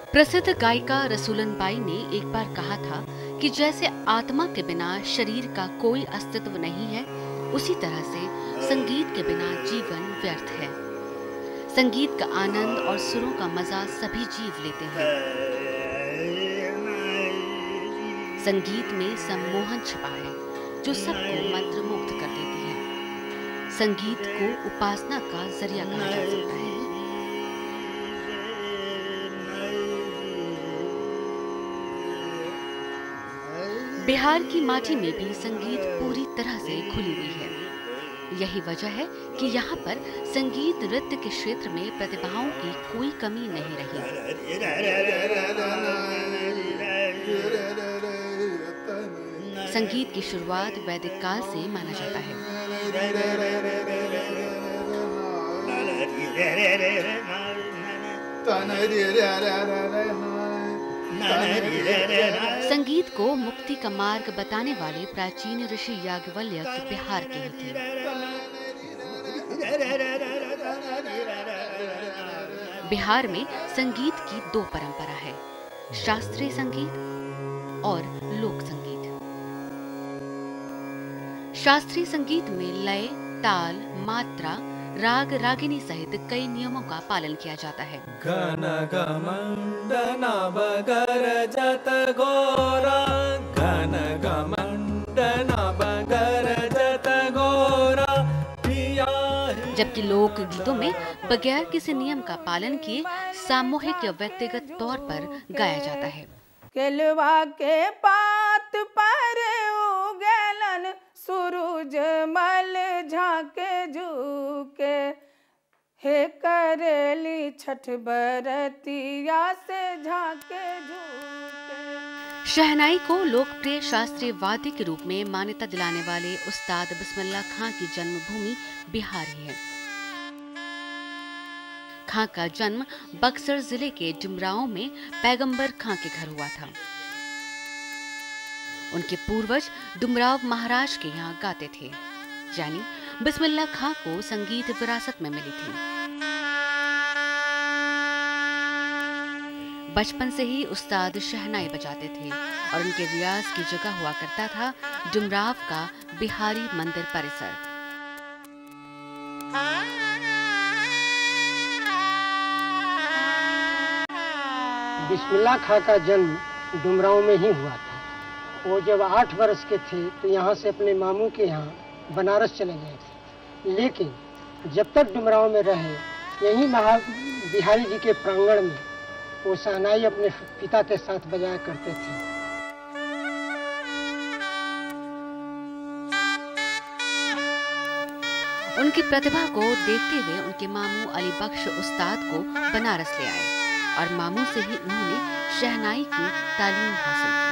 प्रसिद्ध गायिका रसूलन बाई ने एक बार कहा था कि जैसे आत्मा के बिना शरीर का कोई अस्तित्व नहीं है, उसी तरह से संगीत के बिना जीवन व्यर्थ है। संगीत का आनंद और सुरों का मजा सभी जीव लेते हैं। संगीत में सम्मोहन छिपा है जो सबको मंत्रमुग्ध कर देती है। संगीत को उपासना का जरिया कहा जा सकता है। बिहार की माटी में भी संगीत पूरी तरह से घुली हुई है। यही वजह है कि यहाँ पर संगीत नृत्य के क्षेत्र में प्रतिभाओं की कोई कमी नहीं रही। संगीत की शुरुआत वैदिक काल से माना जाता है। संगीत को मुक्ति का मार्ग बताने वाले प्राचीन ऋषि याज्ञवल्क्य बिहार के ही थे। बिहार में संगीत की दो परंपरा है, शास्त्रीय संगीत और लोक संगीत। शास्त्रीय संगीत में लय, ताल, मात्रा, राग, रागिनी सहित कई नियमों का पालन किया जाता है। घन घमंडना बगर जत गोरा, घन घमंडना बगर जत गोरा। जबकि लोक गीतों में बगैर किसी नियम का पालन किए सामूहिक या व्यक्तिगत तौर पर गाया जाता है। केलवा के पात पर उगलन सूरज मल झाके झुके, हे करेली छठ बरतिया से झाके झुके। शहनाई को लोकप्रिय शास्त्रीय वाद्य के रूप में मान्यता दिलाने वाले उस्ताद बिस्मिल्लाह खां की जन्मभूमि बिहार ही है। खां का जन्म बक्सर जिले के डुमरांव में पैगंबर खां के घर हुआ था। उनके पूर्वज डुमराव महाराज के यहाँ गाते थे, यानी बिस्मिल्लाह खां को संगीत विरासत में मिली थी। बचपन से ही उस्ताद शहनाई बजाते थे और उनके रियाज की जगह हुआ करता था डुमराव का बिहारी मंदिर परिसर। बिस्मिल्लाह खां का जन्म डुमरांव में ही हुआ था। वो जब 8 वर्ष के थे तो यहाँ से अपने मामू के यहाँ बनारस चले गए थे, लेकिन जब तक डुमरांव में रहे यहीं बिहारी जी के प्रांगण में वो शहनाई अपने पिता के साथ बजाया करते थे। उनकी प्रतिभा को देखते हुए उनके मामू अली बख्श उस्ताद को बनारस ले आए और मामू से ही उन्होंने शहनाई की तालीम हासिल की।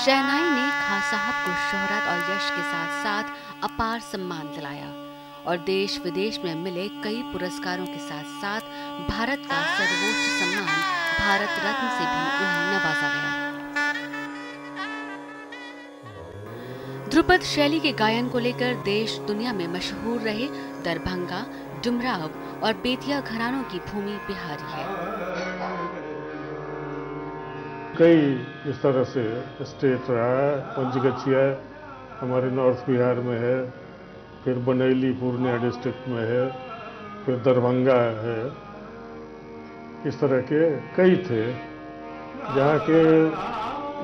शहनाई ने खां साहब को शोहरत और यश के साथ साथ अपार सम्मान दिलाया और देश विदेश में मिले कई पुरस्कारों के साथ साथ भारत का सर्वोच्च सम्मान भारत रत्न से भी उन्हें नवाजा गया। ध्रुपद शैली के गायन को लेकर देश दुनिया में मशहूर रहे दरभंगा, डुमराव और बेतिया घरानों की भूमि बिहारी है। कई इस तरह से स्टेट रहा है। पंचगछिया हमारे नॉर्थ बिहार में है, फिर बनेली पूर्णिया डिस्ट्रिक्ट में है, फिर दरभंगा है। इस तरह के कई थे जहाँ के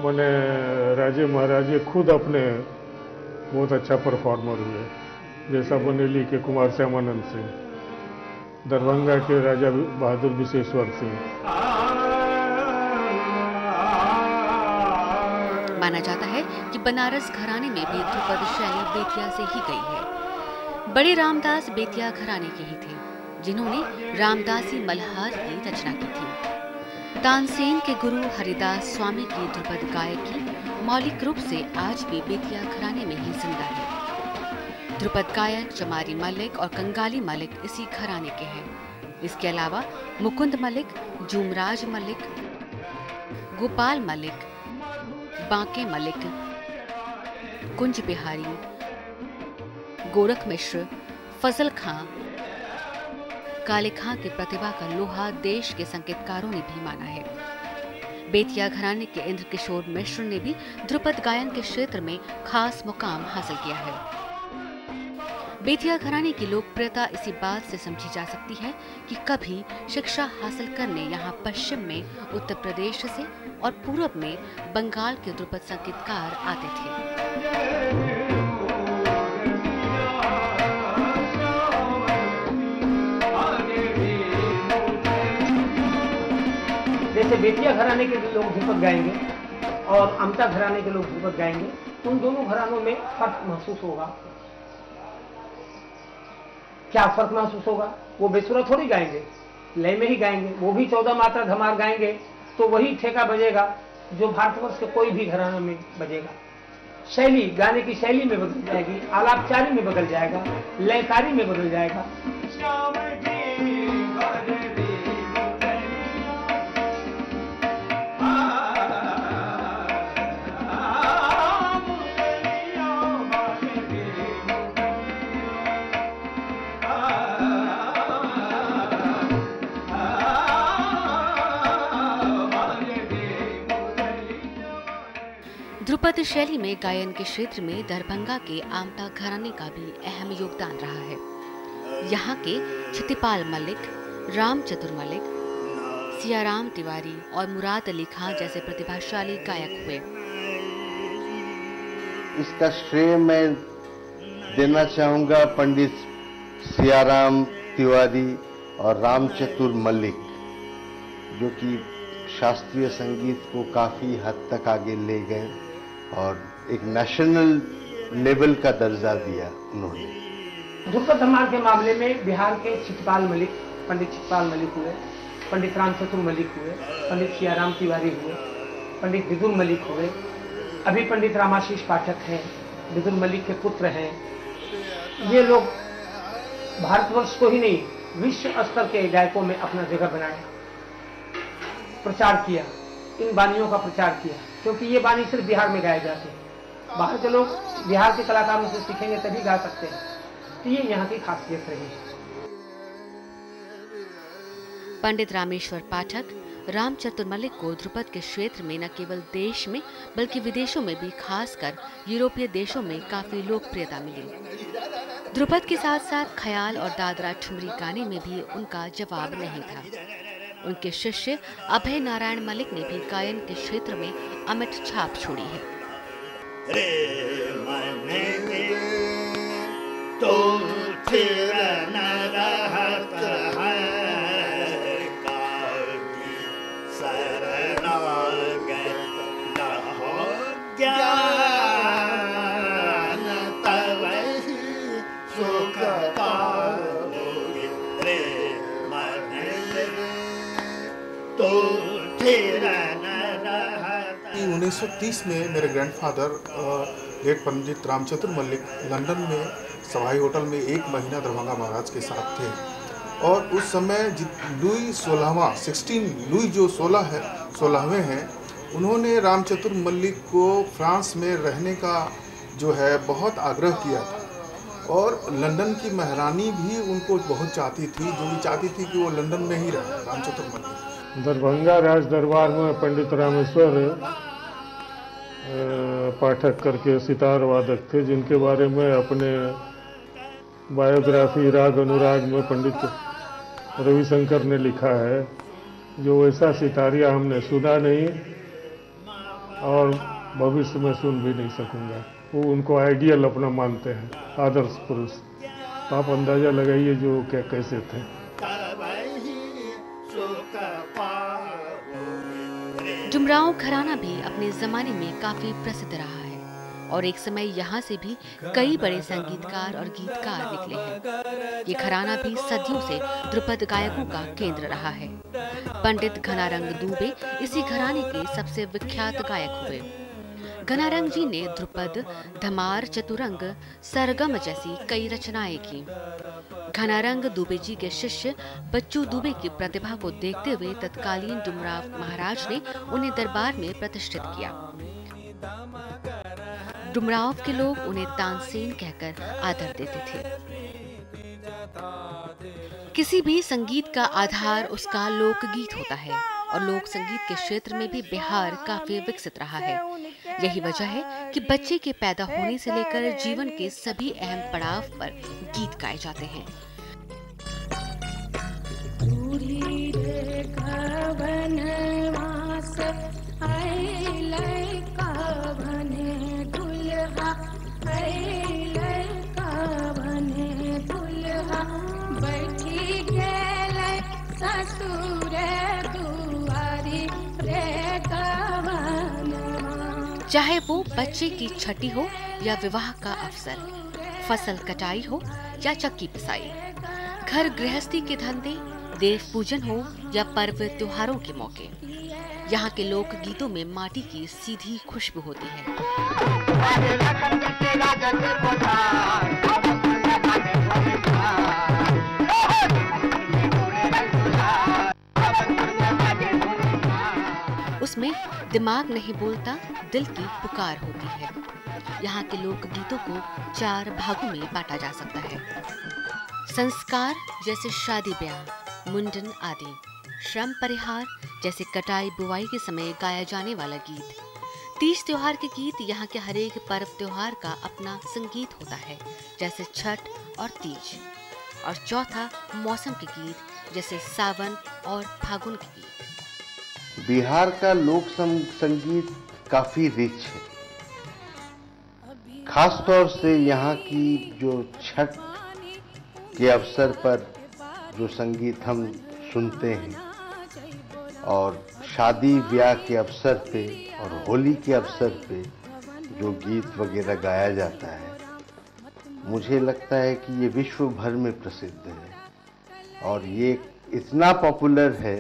बने राजे महाराजे खुद अपने बहुत अच्छा परफॉर्मर हुए, जैसा बनेली के कुमार श्यामानंद सिंह, दरभंगा के राजा बहादुर विशेश्वर सिंह। माना जाता है कि बनारस घराने में भी ध्रुपद शैली बेतिया से ही गई है। बड़े रामदास बेतिया घराने के ही थे, जिन्होंने रामदासी मल्हार की रचना की थी। तानसेन के गुरु हरिदास स्वामी की ध्रुपद गायकी मौलिक रूप से आज भी बेतिया घराने में ही जिंदा है। ध्रुपद गायक चमारी मलिक और कंगाली मलिक इसी घराने के हैं। इसके अलावा मुकुंद मलिक, जूमराज मलिक, गोपाल मलिक, बांके मलिक, कुंज बिहारी, गोरख मिश्र, फजल खां, काले खां की प्रतिभा का लोहा देश के संगीतकारों ने भी माना है। बेतिया घराने के इंद्र किशोर मिश्र ने भी ध्रुपद गायन के क्षेत्र में खास मुकाम हासिल किया है। बेतिया घराने की लोकप्रियता इसी बात से समझी जा सकती है कि कभी शिक्षा हासिल करने यहाँ पश्चिम में उत्तर प्रदेश से और पूर्व में बंगाल के ध्रुपद संगीतकार आते थे। जैसे बेतिया घराने के लोग ध्रुपद गाएंगे और अमता घराने के लोग ध्रुपद गाएंगे, उन दोनों घरानों में फर्क महसूस होगा। क्या फर्क महसूस होगा? वो बेसुरा थोड़ी गाएंगे, लय में ही गाएंगे। वो भी 14 मात्रा धमार गाएंगे तो वही ठेका बजेगा जो भारतवर्ष के कोई भी घराना में बजेगा। शैली, गाने की शैली में बदल जाएगी, आलापचारी में बदल जाएगा, लयकारी में बदल जाएगा। ध्रुपद शैली में गायन के क्षेत्र में दरभंगा के आमता घराने का भी अहम योगदान रहा है। यहाँ के छतिपाल मलिक, राम चतुर मलिक, सियाराम तिवारी और मुराद अली खां जैसे प्रतिभाशाली गायक हुए। इसका श्रेय मैं देना चाहूँगा पंडित सियाराम तिवारी और राम चतुर मलिक, जो कि शास्त्रीय संगीत को काफ़ी हद तक आगे ले गए और एक नेशनल लेवल का दर्जा दिया उन्होंने। ध्रुपद धमार के मामले में बिहार के छतपाल मलिक, पंडित छतपाल मलिक हुए, पंडित राम चतुर मलिक हुए, पंडित सियाराम तिवारी हुए, पंडित विदुर मलिक हुए। अभी पंडित रामाशीष पाठक हैं, विदुर मलिक के पुत्र हैं। ये लोग भारतवर्ष को ही नहीं, विश्व स्तर के गायकों में अपना जगह बनाया, प्रचार किया, इन बानियों का प्रचार किया, क्योंकि ये बानी सिर्फ बिहार में गाए जाते हैं। बाहर के लोग बिहार के कलाकारों से सीखेंगे तभी गा सकते हैं। तो ये यहाँ की खासियत रही है। पंडित रामेश्वर पाठक, राम चतुर मलिक को ध्रुपद के क्षेत्र में न केवल देश में बल्कि विदेशों में भी, खासकर यूरोपीय देशों में काफी लोकप्रियता मिली। ध्रुपद के साथ साथ ख्याल और दादरा ठुमरी गाने में भी उनका जवाब नहीं था। उनके शिष्य अभय नारायण मलिक ने भी गायन के क्षेत्र में अमिट छाप छोड़ी है। तो 1930 में मेरे ग्रैंडफादर लेट पंडित रामचतुर मलिक लंदन में सवाई होटल में 1 महीना दरभंगा महाराज के साथ थे। और उस समय लुई 16वां जो 16वें हैं, उन्होंने रामचतुर मलिक को फ्रांस में रहने का जो है बहुत आग्रह किया था। और लंदन की महारानी भी उनको बहुत चाहती थी, जो भी चाहती थी कि वो लंदन में ही रहे रामचतुर मलिक। दरभंगा राज दरबार में पंडित रामेश्वर पाठक करके सितार वादक थे, जिनके बारे में अपने बायोग्राफी राग अनुराग में पंडित रविशंकर ने लिखा है, जो वैसा सितारिया हमने सुना नहीं और भविष्य में सुन भी नहीं सकूंगा। वो उनको आइडियल अपना मानते हैं, आदर्श पुरुष। तो आप अंदाजा लगाइए जो क्या कैसे थे। डुमरांव घराना भी अपने जमाने में काफी प्रसिद्ध रहा है और एक समय यहाँ से भी कई बड़े संगीतकार और गीतकार निकले हैं। ये घराना भी सदियों से ध्रुपद गायकों का केंद्र रहा है। पंडित घनारंग दुबे इसी घराने के सबसे विख्यात गायक हुए। घनारंग जी ने ध्रुपद, धमार, चतुरंग, सरगम जैसी कई रचनाएं की। घनारंग दुबे जी के शिष्य बच्चू दुबे की प्रतिभा को देखते हुए तत्कालीन डुमराव महाराज ने उन्हें दरबार में प्रतिष्ठित किया। डुमराव के लोग उन्हें तानसेन कहकर आदर देते थे। किसी भी संगीत का आधार उसका लोकगीत होता है और लोक संगीत के क्षेत्र में भी बिहार काफी विकसित रहा है। यही वजह है कि बच्चे के पैदा होने से लेकर जीवन के सभी अहम पड़ाव पर गीत गाए जाते हैं। चाहे वो बच्चे की छठी हो या विवाह का अवसर, फसल कटाई हो या चक्की पिसाई, घर गृहस्थी के धंधे, देव पूजन हो या पर्व त्योहारों के मौके, यहाँ के लोक गीतों में माटी की सीधी खुशबू होती है। उसमें दिमाग नहीं बोलता, दिल की पुकार होती है। यहाँ के लोक गीतों को 4 भागों में बांटा जा सकता है। संस्कार जैसे शादी ब्याह, मुंडन आदि, श्रम परिहार जैसे कटाई बुआई के समय गाया जाने वाला गीत, तीज त्योहार के गीत, यहाँ के हर एक पर्व त्योहार का अपना संगीत होता है जैसे छठ और तीज, और चौथा मौसम के गीत जैसे सावन और फागुन के गीत। बिहार का लोक संगीत काफी रिच है। खास तौर से यहाँ की जो छठ के अवसर पर जो संगीत हम सुनते हैं और शादी ब्याह के अवसर पे और होली के अवसर पे जो गीत वगैरह गाया जाता है, मुझे लगता है कि ये विश्व भर में प्रसिद्ध है और ये इतना पॉपुलर है।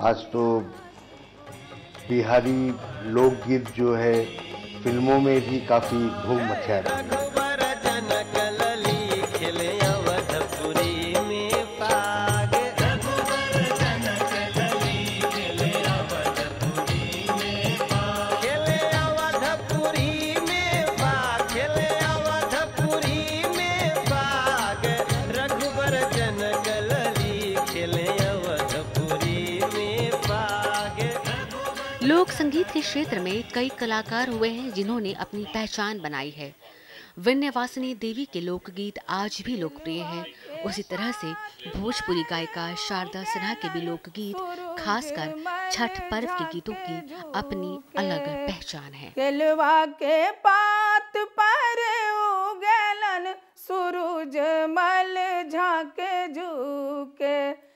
आज तो बिहारी लोकगीत जो है फिल्मों में भी काफी धूम मचा रहा है। लोक संगीत के क्षेत्र में कई कलाकार हुए हैं जिन्होंने अपनी पहचान बनाई है। विंध्यवासिनी देवी के लोकगीत आज भी लोकप्रिय हैं। उसी तरह से भोजपुरी गायिका शारदा सिन्हा के भी लोकगीत, खासकर छठ पर्व के गीतों की अपनी अलग पहचान है। केलवा के पात पर उगलन सूरज मल झाके झुके,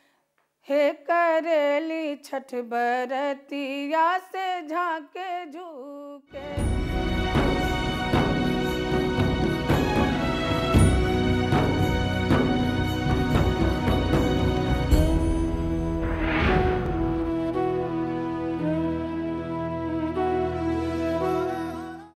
हे करेली छठ बरतिया से झाके झुके।